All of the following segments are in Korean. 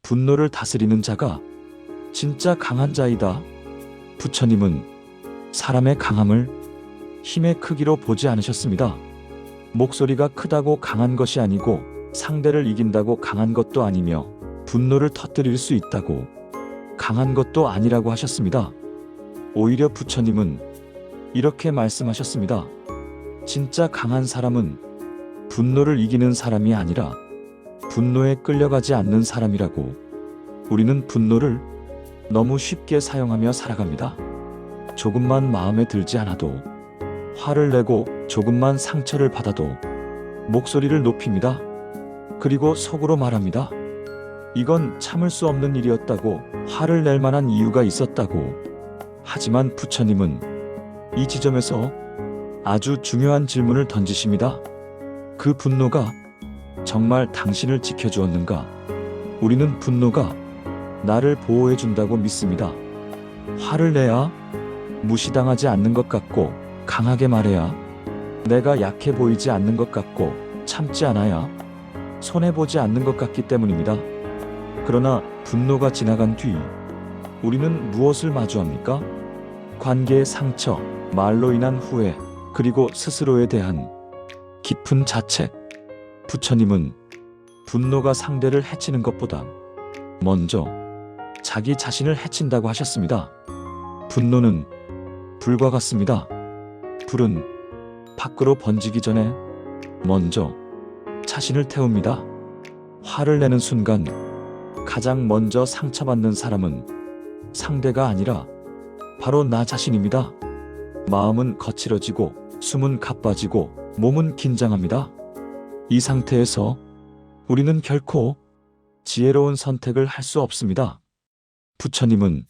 분노를 다스리는 자가 진짜 강한 자이다. 부처님은 사람의 강함을 힘의 크기로 보지 않으셨습니다. 목소리가 크다고 강한 것이 아니고 상대를 이긴다고 강한 것도 아니며 분노를 터뜨릴 수 있다고 강한 것도 아니라고 하셨습니다. 오히려 부처님은 이렇게 말씀하셨습니다. 진짜 강한 사람은 분노를 이기는 사람이 아니라 분노에 끌려가지 않는 사람이라고. 우리는 분노를 너무 쉽게 사용하며 살아갑니다. 조금만 마음에 들지 않아도, 화를 내고 조금만 상처를 받아도 목소리를 높입니다. 그리고 속으로 말합니다. 이건 참을 수 없는 일이었다고, 화를 낼 만한 이유가 있었다고. 하지만 부처님은 이 지점에서 아주 중요한 질문을 던지십니다. 그 분노가 정말 당신을 지켜주었는가? 우리는 분노가 나를 보호해준다고 믿습니다. 화를 내야 무시당하지 않는 것 같고, 강하게 말해야 내가 약해 보이지 않는 것 같고, 참지 않아야 손해보지 않는 것 같기 때문입니다. 그러나 분노가 지나간 뒤 우리는 무엇을 마주합니까? 관계의 상처, 말로 인한 후회, 그리고 스스로에 대한 깊은 자책. 부처님은 분노가 상대를 해치는 것보다 먼저 자기 자신을 해친다고 하셨습니다. 분노는 불과 같습니다. 불은 밖으로 번지기 전에 먼저 자신을 태웁니다. 화를 내는 순간 가장 먼저 상처받는 사람은 상대가 아니라 바로 나 자신입니다. 마음은 거칠어지고, 숨은 가빠지고, 몸은 긴장합니다. 이 상태에서 우리는 결코 지혜로운 선택을 할 수 없습니다. 부처님은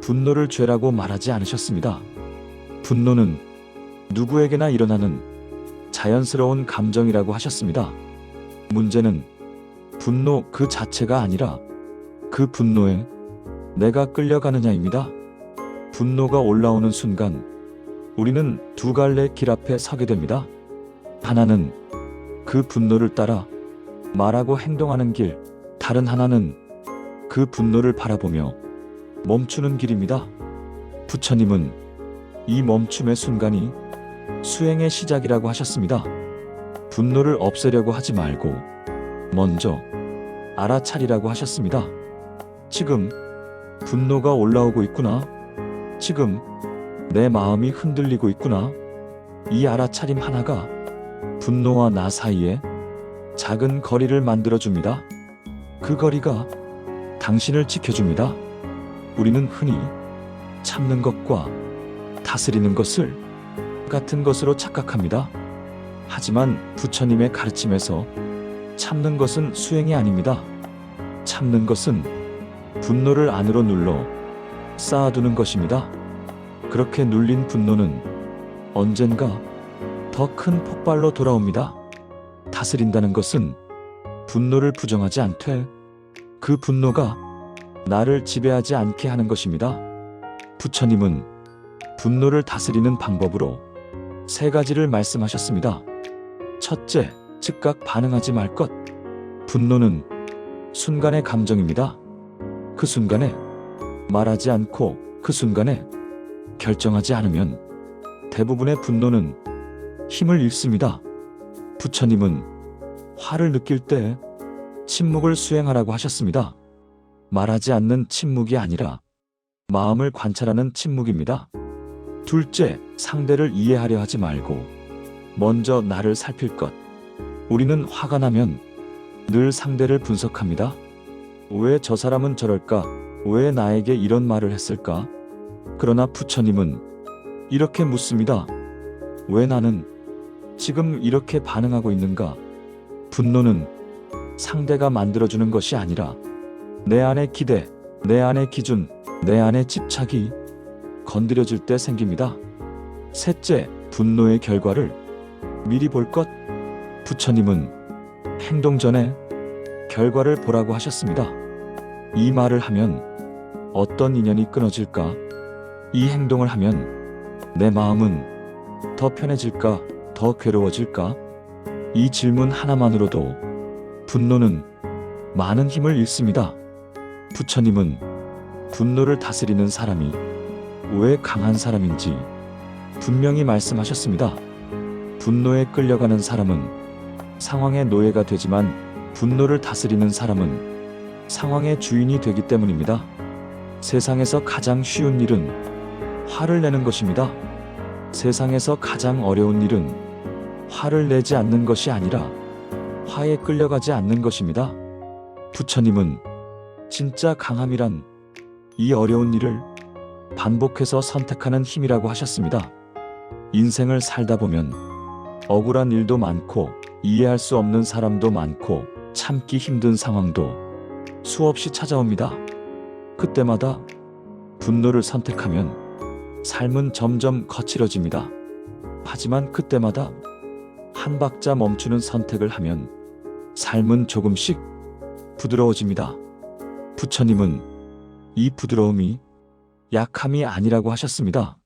분노를 죄라고 말하지 않으셨습니다. 분노는 누구에게나 일어나는 자연스러운 감정이라고 하셨습니다. 문제는 분노 그 자체가 아니라 그 분노에 내가 끌려가느냐입니다. 분노가 올라오는 순간 우리는 두 갈래 길 앞에 서게 됩니다. 하나는 그 분노를 따라 말하고 행동하는 길, 다른 하나는 그 분노를 바라보며 멈추는 길입니다. 부처님은 이 멈춤의 순간이 수행의 시작이라고 하셨습니다. 분노를 없애려고 하지 말고 먼저 알아차리라고 하셨습니다. 지금 분노가 올라오고 있구나. 지금 내 마음이 흔들리고 있구나. 이 알아차림 하나가 분노와 나 사이에 작은 거리를 만들어줍니다. 그 거리가 당신을 지켜줍니다. 우리는 흔히 참는 것과 다스리는 것을 같은 것으로 착각합니다. 하지만 부처님의 가르침에서 참는 것은 수행이 아닙니다. 참는 것은 분노를 안으로 눌러 쌓아두는 것입니다. 그렇게 눌린 분노는 언젠가 더 큰 폭발로 돌아옵니다. 다스린다는 것은 분노를 부정하지 않되 그 분노가 나를 지배하지 않게 하는 것입니다. 부처님은 분노를 다스리는 방법으로 세 가지를 말씀하셨습니다. 첫째, 즉각 반응하지 말 것. 분노는 순간의 감정입니다. 그 순간에 말하지 않고 그 순간에 결정하지 않으면 대부분의 분노는 힘을 잃습니다. 부처님은 화를 느낄 때 침묵을 수행하라고 하셨습니다. 말하지 않는 침묵이 아니라 마음을 관찰하는 침묵입니다. 둘째, 상대를 이해하려 하지 말고 먼저 나를 살필 것. 우리는 화가 나면 늘 상대를 분석합니다. 왜 저 사람은 저럴까? 왜 나에게 이런 말을 했을까? 그러나 부처님은 이렇게 묻습니다. 왜 나는 지금 이렇게 반응하고 있는가? 분노는 상대가 만들어주는 것이 아니라 내 안의 기대, 내 안의 기준, 내 안의 집착이 건드려질 때 생깁니다. 셋째, 분노의 결과를 미리 볼 것. 부처님은 행동 전에 결과를 보라고 하셨습니다. 이 말을 하면 어떤 인연이 끊어질까? 이 행동을 하면 내 마음은 더 편해질까? 더 괴로워질까? 이 질문 하나만으로도 분노는 많은 힘을 잃습니다. 부처님은 분노를 다스리는 사람이 왜 강한 사람인지 분명히 말씀하셨습니다. 분노에 끌려가는 사람은 상황의 노예가 되지만 분노를 다스리는 사람은 상황의 주인이 되기 때문입니다. 세상에서 가장 쉬운 일은 화를 내는 것입니다. 세상에서 가장 어려운 일은 화를 내지 않는 것이 아니라 화에 끌려가지 않는 것입니다. 부처님은 진짜 강함이란 이 어려운 일을 반복해서 선택하는 힘이라고 하셨습니다. 인생을 살다 보면 억울한 일도 많고 이해할 수 없는 사람도 많고 참기 힘든 상황도 수없이 찾아옵니다. 그때마다 분노를 선택하면 삶은 점점 거칠어집니다. 하지만 그때마다 한 박자 멈추는 선택을 하면 삶은 조금씩 부드러워집니다. 부처님은 이 부드러움이 약함이 아니라고 하셨습니다.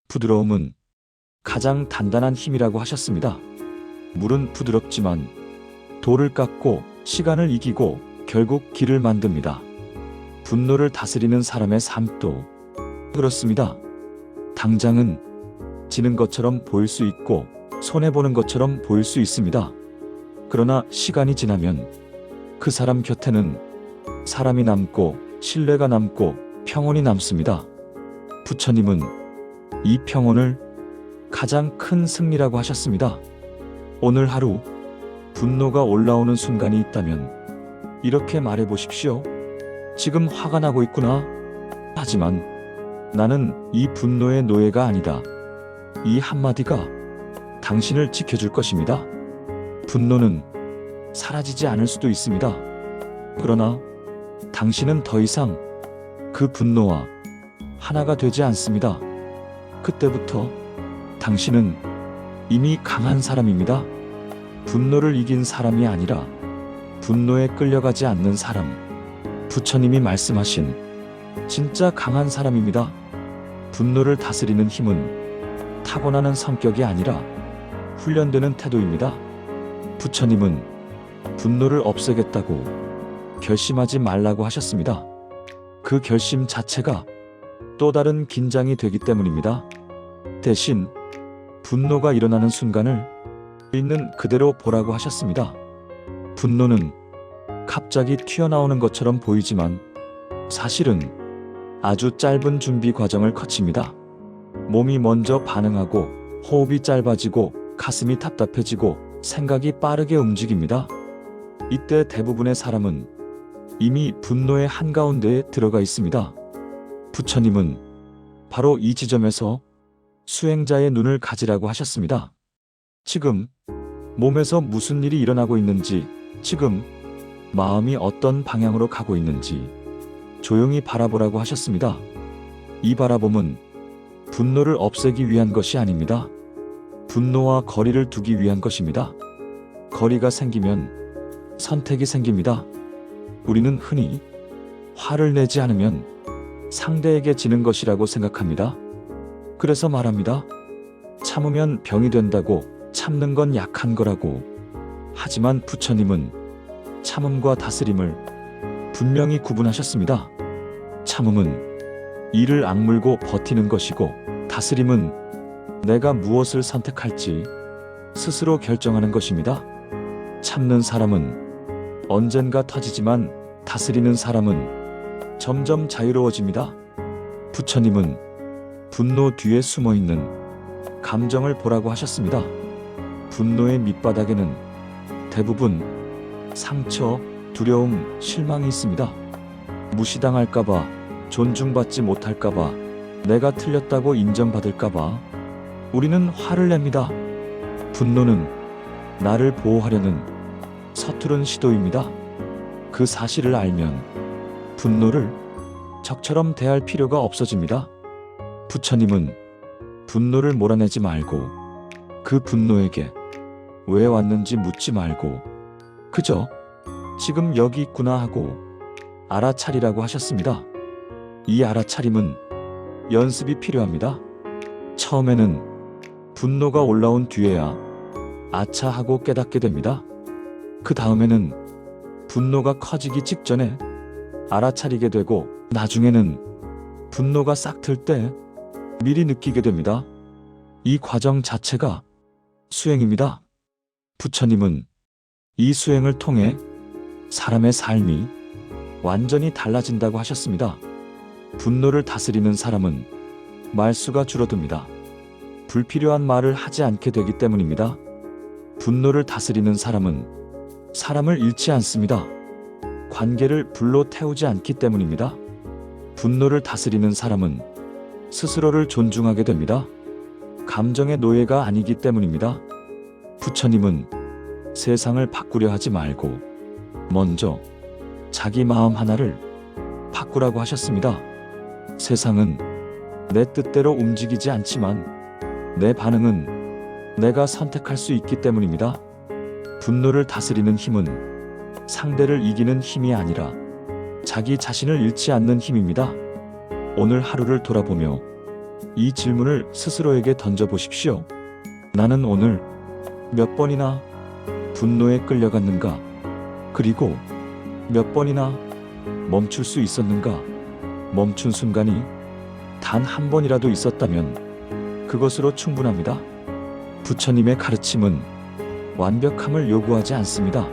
부드러움은 가장 단단한 힘이라고 하셨습니다. 물은 부드럽지만 돌을 깎고 시간을 이기고 결국 길을 만듭니다. 분노를 다스리는 사람의 삶도 그렇습니다. 당장은 지는 것처럼 보일 수 있고 손해보는 것처럼 보일 수 있습니다. 그러나 시간이 지나면 그 사람 곁에는 사람이 남고 신뢰가 남고 평온이 남습니다. 부처님은 이 평온을 가장 큰 승리라고 하셨습니다. 오늘 하루 분노가 올라오는 순간이 있다면 이렇게 말해 보십시오. 지금 화가 나고 있구나. 하지만 나는 이 분노의 노예가 아니다. 이 한마디가 당신을 지켜줄 것입니다. 분노는 사라지지 않을 수도 있습니다. 그러나 당신은 더 이상 그 분노와 하나가 되지 않습니다. 그때부터 당신은 이미 강한 사람입니다. 분노를 이긴 사람이 아니라 분노에 끌려가지 않는 사람. 부처님이 말씀하신 진짜 강한 사람입니다. 분노를 다스리는 힘은 타고나는 성격이 아니라 훈련되는 태도입니다. 부처님은 분노를 없애겠다고 결심하지 말라고 하셨습니다. 그 결심 자체가 또 다른 긴장이 되기 때문입니다. 대신 분노가 일어나는 순간을 있는 그대로 보라고 하셨습니다. 분노는 갑자기 튀어나오는 것처럼 보이지만 사실은 아주 짧은 준비 과정을 거칩니다. 몸이 먼저 반응하고 호흡이 짧아지고 가슴이 답답해지고 생각이 빠르게 움직입니다. 이때 대부분의 사람은 이미 분노의 한가운데에 들어가 있습니다. 부처님은 바로 이 지점에서 수행자의 눈을 가지라고 하셨습니다. 지금 몸에서 무슨 일이 일어나고 있는지, 지금 마음이 어떤 방향으로 가고 있는지 조용히 바라보라고 하셨습니다. 이 바라봄은 분노를 없애기 위한 것이 아닙니다. 분노와 거리를 두기 위한 것입니다. 거리가 생기면 선택이 생깁니다. 우리는 흔히 화를 내지 않으면 상대에게 지는 것이라고 생각합니다. 그래서 말합니다. 참으면 병이 된다고, 참는 건 약한 거라고. 하지만 부처님은 참음과 다스림을 분명히 구분하셨습니다. 참음은 이를 악물고 버티는 것이고, 다스림은 내가 무엇을 선택할지 스스로 결정하는 것입니다. 참는 사람은 언젠가 터지지만 다스리는 사람은 점점 자유로워집니다. 부처님은 분노 뒤에 숨어있는 감정을 보라고 하셨습니다. 분노의 밑바닥에는 대부분 상처, 두려움, 실망이 있습니다. 무시당할까봐, 존중받지 못할까봐, 내가 틀렸다고 인정받을까봐 우리는 화를 냅니다. 분노는 나를 보호하려는 서투른 시도입니다. 그 사실을 알면 분노를 적처럼 대할 필요가 없어집니다. 부처님은 분노를 몰아내지 말고 그 분노에게 왜 왔는지 묻지 말고 그저 지금 여기 있구나 하고 알아차리라고 하셨습니다. 이 알아차림은 연습이 필요합니다. 처음에는 분노가 올라온 뒤에야 아차 하고 깨닫게 됩니다. 그 다음에는 분노가 커지기 직전에 알아차리게 되고 나중에는 분노가 싹 틀 때 미리 느끼게 됩니다. 이 과정 자체가 수행입니다. 부처님은 이 수행을 통해 사람의 삶이 완전히 달라진다고 하셨습니다. 분노를 다스리는 사람은 말수가 줄어듭니다. 불필요한 말을 하지 않게 되기 때문입니다. 분노를 다스리는 사람은 사람을 잃지 않습니다. 관계를 불로 태우지 않기 때문입니다. 분노를 다스리는 사람은 스스로를 존중하게 됩니다. 감정의 노예가 아니기 때문입니다. 부처님은 세상을 바꾸려 하지 말고 먼저 자기 마음 하나를 바꾸라고 하셨습니다. 세상은 내 뜻대로 움직이지 않지만 내 반응은 내가 선택할 수 있기 때문입니다. 분노를 다스리는 힘은 상대를 이기는 힘이 아니라 자기 자신을 잃지 않는 힘입니다. 오늘 하루를 돌아보며 이 질문을 스스로에게 던져보십시오. 나는 오늘 몇 번이나 분노에 끌려갔는가? 그리고 몇 번이나 멈출 수 있었는가? 멈춘 순간이 단 한 번이라도 있었다면 그것으로 충분합니다. 부처님의 가르침은 완벽함을 요구하지 않습니다.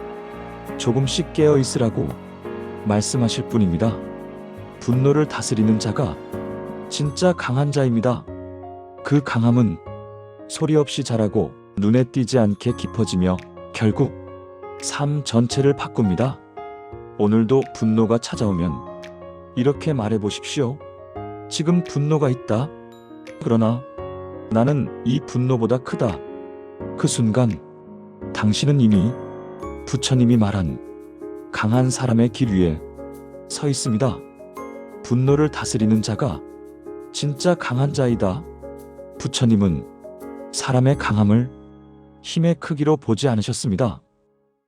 조금씩 깨어 있으라고 말씀하실 뿐입니다. 분노를 다스리는 자가 진짜 강한 자입니다. 그 강함은 소리 없이 자라고 눈에 띄지 않게 깊어지며 결국 삶 전체를 바꿉니다. 오늘도 분노가 찾아오면 이렇게 말해 보십시오. 지금 분노가 있다. 그러나 나는 이 분노보다 크다. 그 순간 당신은 이미 부처님이 말한 강한 사람의 길 위에 서 있습니다. 분노를 다스리는 자가 진짜 강한 자이다. 부처님은 사람의 강함을 힘의 크기로 보지 않으셨습니다.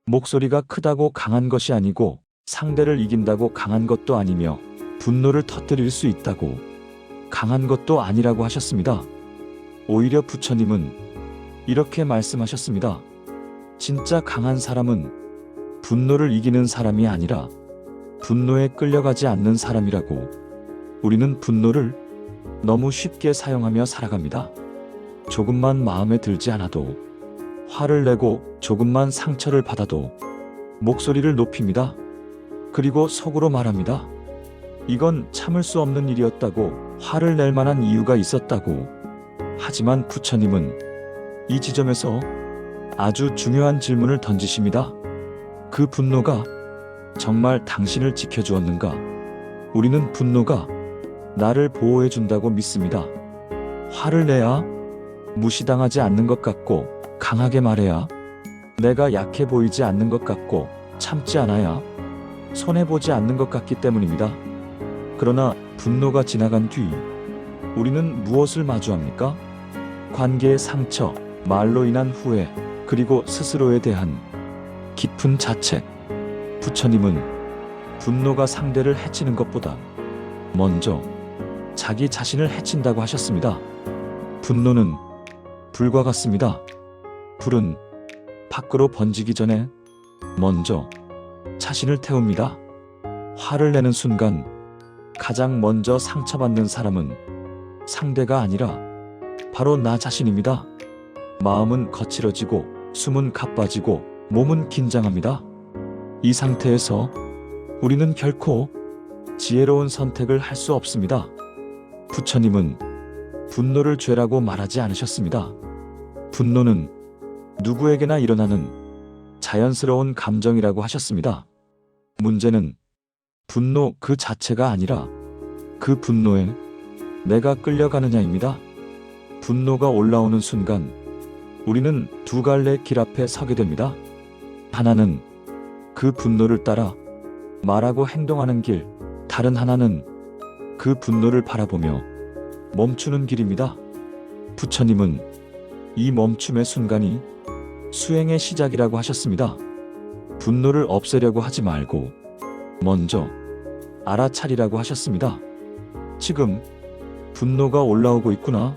목소리가 크다고 강한 것이 아니고 상대를 이긴다고 강한 것도 아니며 분노를 터뜨릴 수 있다고 강한 것도 아니라고 하셨습니다. 오히려 부처님은 이렇게 말씀하셨습니다. 진짜 강한 사람은 분노를 이기는 사람이 아니라 분노에 끌려가지 않는 사람이라고. 우리는 분노를 너무 쉽게 사용하며 살아갑니다. 조금만 마음에 들지 않아도, 화를 내고 조금만 상처를 받아도 목소리를 높입니다. 그리고 속으로 말합니다. 이건 참을 수 없는 일이었다고, 화를 낼 만한 이유가 있었다고. 하지만 부처님은 이 지점에서 아주 중요한 질문을 던지십니다. 그 분노가 정말 당신을 지켜주었는가? 우리는 분노가 나를 보호해 준다고 믿습니다. 화를 내야 무시당하지 않는 것 같고, 강하게 말해야 내가 약해 보이지 않는 것 같고, 참지 않아야 손해보지 않는 것 같기 때문입니다. 그러나 분노가 지나간 뒤 우리는 무엇을 마주합니까? 관계의 상처, 말로 인한 후회, 그리고 스스로에 대한 깊은 자책. 부처님은 분노가 상대를 해치는 것보다 먼저 자기 자신을 해친다고 하셨습니다. 분노는 불과 같습니다. 불은 밖으로 번지기 전에 먼저 자신을 태웁니다. 화를 내는 순간 가장 먼저 상처받는 사람은 상대가 아니라 바로 나 자신입니다. 마음은 거칠어지고, 숨은 가빠지고, 몸은 긴장합니다. 이 상태에서 우리는 결코 지혜로운 선택을 할 수 없습니다. 부처님은 분노를 죄라고 말하지 않으셨습니다. 분노는 누구에게나 일어나는 자연스러운 감정이라고 하셨습니다. 문제는 분노 그 자체가 아니라 그 분노에 내가 끌려가느냐입니다. 분노가 올라오는 순간 우리는 두 갈래 길 앞에 서게 됩니다. 하나는 그 분노를 따라 말하고 행동하는 길, 다른 하나는 그 분노를 바라보며 멈추는 길입니다. 부처님은 이 멈춤의 순간이 수행의 시작이라고 하셨습니다. 분노를 없애려고 하지 말고 먼저 알아차리라고 하셨습니다. 지금 분노가 올라오고 있구나.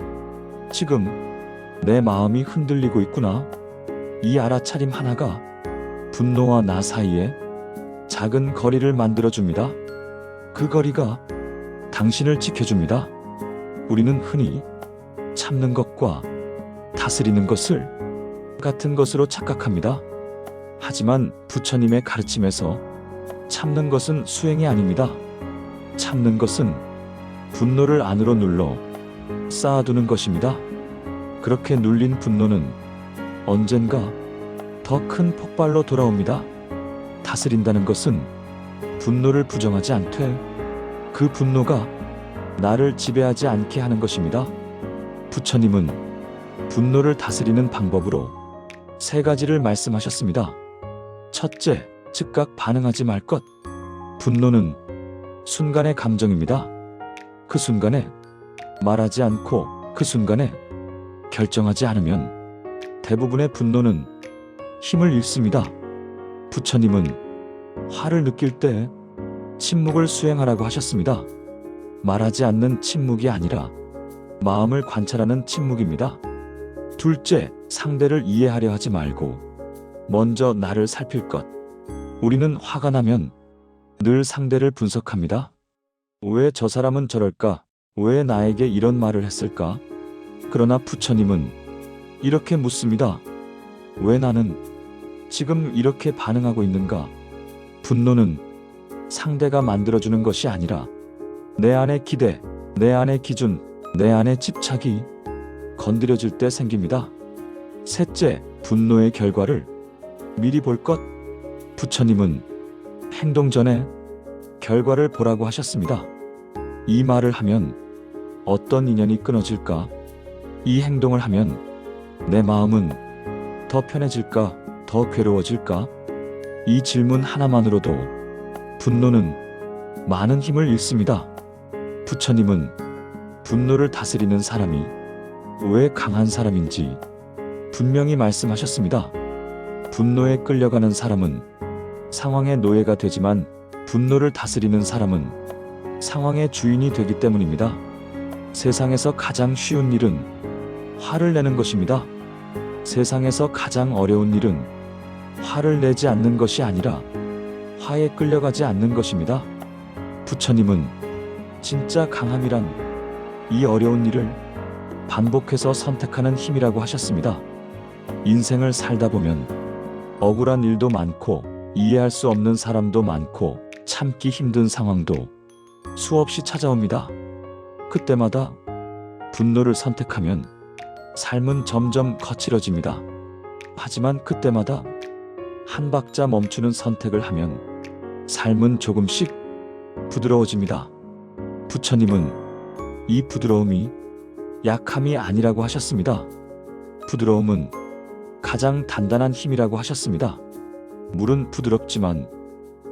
지금 내 마음이 흔들리고 있구나. 이 알아차림 하나가 분노와 나 사이에 작은 거리를 만들어줍니다. 그 거리가 당신을 지켜줍니다. 우리는 흔히 참는 것과 다스리는 것을 같은 것으로 착각합니다. 하지만 부처님의 가르침에서 참는 것은 수행이 아닙니다. 참는 것은 분노를 안으로 눌러 쌓아두는 것입니다. 그렇게 눌린 분노는 언젠가 더 큰 폭발로 돌아옵니다. 다스린다는 것은 분노를 부정하지 않되 그 분노가 나를 지배하지 않게 하는 것입니다. 부처님은 분노를 다스리는 방법으로 3가지를 말씀하셨습니다. 첫째, 즉각 반응하지 말 것. 분노는 순간의 감정입니다. 그 순간에 말하지 않고 그 순간에 결정하지 않으면 대부분의 분노는 힘을 잃습니다. 부처님은 화를 느낄 때 침묵을 수행하라고 하셨습니다. 말하지 않는 침묵이 아니라 마음을 관찰하는 침묵입니다. 둘째, 상대를 이해하려 하지 말고 먼저 나를 살필 것. 우리는 화가 나면 늘 상대를 분석합니다. 왜 저 사람은 저럴까? 왜 나에게 이런 말을 했을까? 그러나 부처님은 이렇게 묻습니다. 왜 나는 지금 이렇게 반응하고 있는가? 분노는 상대가 만들어주는 것이 아니라 내 안의 기대, 내 안의 기준, 내 안의 집착이 건드려질 때 생깁니다. 셋째, 분노의 결과를 미리 볼 것. 부처님은 행동 전에 결과를 보라고 하셨습니다. 이 말을 하면 어떤 인연이 끊어질까? 이 행동을 하면 내 마음은 더 편해질까? 더 괴로워질까? 이 질문 하나만으로도 분노는 많은 힘을 잃습니다. 부처님은 분노를 다스리는 사람이 왜 강한 사람인지 분명히 말씀하셨습니다. 분노에 끌려가는 사람은 상황의 노예가 되지만 분노를 다스리는 사람은 상황의 주인이 되기 때문입니다. 세상에서 가장 쉬운 일은 화를 내는 것입니다. 세상에서 가장 어려운 일은 화를 내지 않는 것이 아니라 화에 끌려가지 않는 것입니다. 부처님은 진짜 강함이란 이 어려운 일을 반복해서 선택하는 힘이라고 하셨습니다. 인생을 살다 보면 억울한 일도 많고 이해할 수 없는 사람도 많고 참기 힘든 상황도 수없이 찾아옵니다. 그때마다 분노를 선택하면 삶은 점점 거칠어집니다. 하지만 그때마다 한 박자 멈추는 선택을 하면 삶은 조금씩 부드러워집니다. 부처님은 이 부드러움이 약함이 아니라고 하셨습니다. 부드러움은 가장 단단한 힘이라고 하셨습니다. 물은 부드럽지만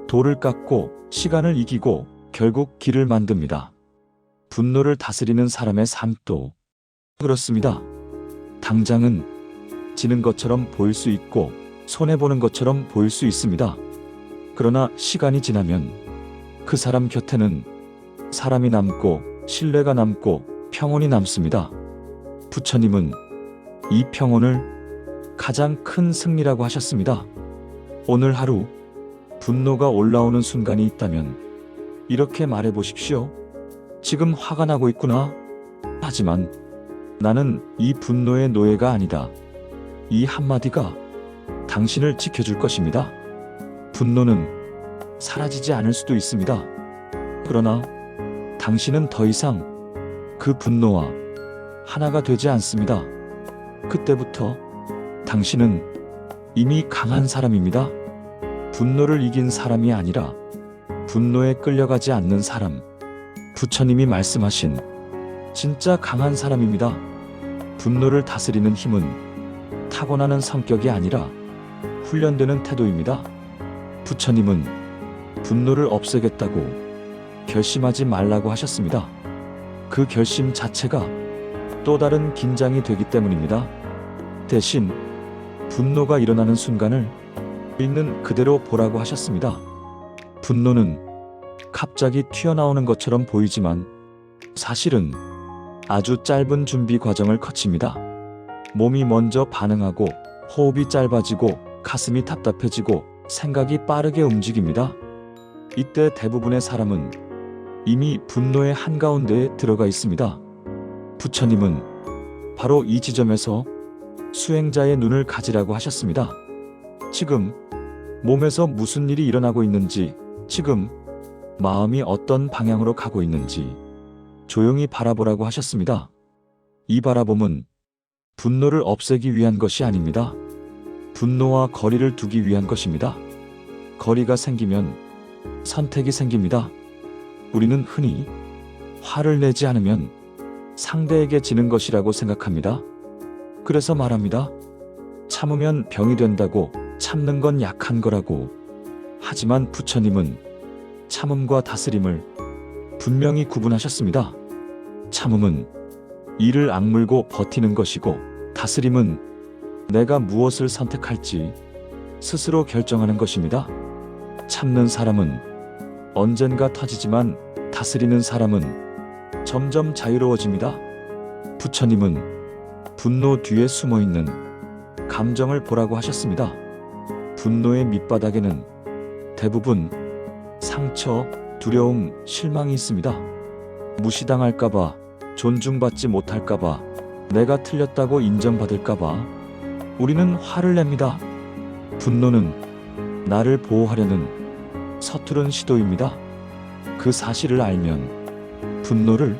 돌을 깎고 시간을 이기고 결국 길을 만듭니다. 분노를 다스리는 사람의 삶도 그렇습니다. 당장은 지는 것처럼 보일 수 있고 손해보는 것처럼 보일 수 있습니다. 그러나 시간이 지나면 그 사람 곁에는 사람이 남고 신뢰가 남고 평온이 남습니다. 부처님은 이 평온을 가장 큰 승리라고 하셨습니다. 오늘 하루 분노가 올라오는 순간이 있다면 이렇게 말해보십시오. 지금 화가 나고 있구나. 하지만 나는 이 분노의 노예가 아니다. 이 한마디가 당신을 지켜줄 것입니다. 분노는 사라지지 않을 수도 있습니다. 그러나 당신은 더 이상 그 분노와 하나가 되지 않습니다. 그때부터 당신은 이미 강한 사람입니다. 분노를 이긴 사람이 아니라 분노에 끌려가지 않는 사람. 부처님이 말씀하신 진짜 강한 사람입니다. 분노를 다스리는 힘은 타고나는 성격이 아니라 훈련되는 태도입니다. 부처님은 분노를 없애겠다고 결심하지 말라고 하셨습니다. 그 결심 자체가 또 다른 긴장이 되기 때문입니다. 대신 분노가 일어나는 순간을 있는 그대로 보라고 하셨습니다. 분노는 갑자기 튀어나오는 것처럼 보이지만 사실은 아주 짧은 준비 과정을 거칩니다. 몸이 먼저 반응하고 호흡이 짧아지고 가슴이 답답해지고 생각이 빠르게 움직입니다. 이때 대부분의 사람은 이미 분노의 한가운데에 들어가 있습니다. 부처님은 바로 이 지점에서 수행자의 눈을 가지라고 하셨습니다. 지금 몸에서 무슨 일이 일어나고 있는지, 지금 마음이 어떤 방향으로 가고 있는지 조용히 바라보라고 하셨습니다. 이 바라봄은 분노를 없애기 위한 것이 아닙니다. 분노와 거리를 두기 위한 것입니다. 거리가 생기면 선택이 생깁니다. 우리는 흔히 화를 내지 않으면 상대에게 지는 것이라고 생각합니다. 그래서 말합니다. 참으면 병이 된다고, 참는 건 약한 거라고. 하지만 부처님은 참음과 다스림을 분명히 구분하셨습니다. 참음은 이를 악물고 버티는 것이고, 다스림은 내가 무엇을 선택할지 스스로 결정하는 것입니다. 참는 사람은 언젠가 터지지만 다스리는 사람은 점점 자유로워집니다. 부처님은 분노 뒤에 숨어있는 감정을 보라고 하셨습니다. 분노의 밑바닥에는 대부분 상처, 두려움, 실망이 있습니다. 무시당할까봐, 존중받지 못할까봐, 내가 틀렸다고 인정받을까봐 우리는 화를 냅니다. 분노는 나를 보호하려는 서투른 시도입니다. 그 사실을 알면 분노를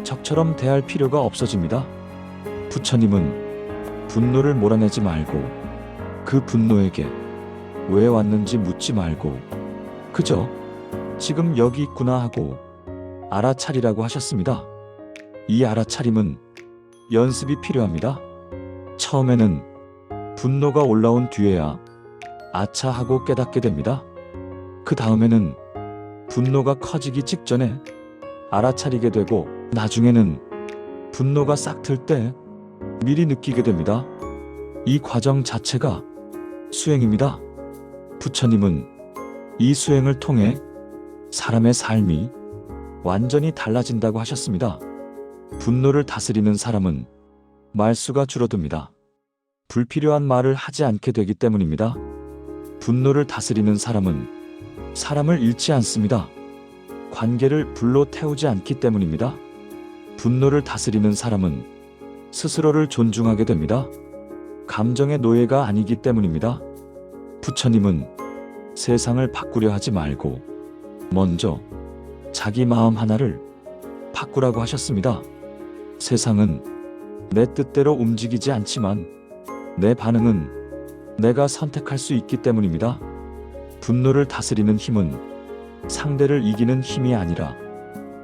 적처럼 대할 필요가 없어집니다. 부처님은 분노를 몰아내지 말고, 그 분노에게 왜 왔는지 묻지 말고, 그저 지금 여기 있구나 하고 알아차리라고 하셨습니다. 이 알아차림은 연습이 필요합니다. 처음에는 분노가 올라온 뒤에야 아차 하고 깨닫게 됩니다. 그 다음에는 분노가 커지기 직전에 알아차리게 되고, 나중에는 분노가 싹 틀 때 미리 느끼게 됩니다. 이 과정 자체가 수행입니다. 부처님은 이 수행을 통해 사람의 삶이 완전히 달라진다고 하셨습니다. 분노를 다스리는 사람은 말수가 줄어듭니다. 불필요한 말을 하지 않게 되기 때문입니다. 분노를 다스리는 사람은 사람을 잃지 않습니다. 관계를 불로 태우지 않기 때문입니다. 분노를 다스리는 사람은 스스로를 존중하게 됩니다. 감정의 노예가 아니기 때문입니다. 부처님은 세상을 바꾸려 하지 말고 먼저 자기 마음 하나를 바꾸라고 하셨습니다. 세상은 내 뜻대로 움직이지 않지만 내 반응은 내가 선택할 수 있기 때문입니다. 분노를 다스리는 힘은 상대를 이기는 힘이 아니라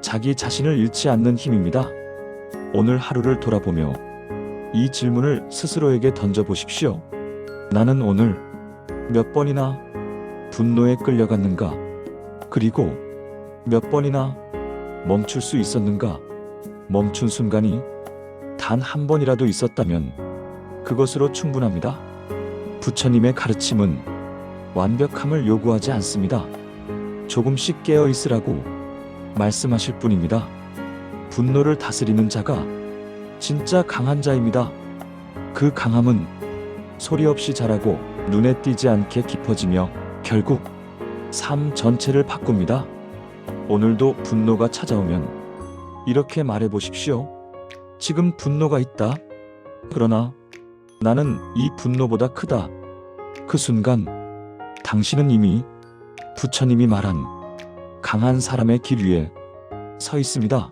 자기 자신을 잃지 않는 힘입니다. 오늘 하루를 돌아보며 이 질문을 스스로에게 던져보십시오. 나는 오늘 몇 번이나 분노에 끌려갔는가? 그리고 몇 번이나 멈출 수 있었는가? 멈춘 순간이 단 한 번이라도 있었다면 그것으로 충분합니다. 부처님의 가르침은 완벽함을 요구하지 않습니다. 조금씩 깨어 있으라고 말씀하실 뿐입니다. 분노를 다스리는 자가 진짜 강한 자입니다. 그 강함은 소리 없이 자라고 눈에 띄지 않게 깊어지며 결국 삶 전체를 바꿉니다. 오늘도 분노가 찾아오면 이렇게 말해보십시오. 지금 분노가 있다. 그러나 나는 이 분노보다 크다. 그 순간 당신은 이미 부처님이 말한 강한 사람의 길 위에 서 있습니다.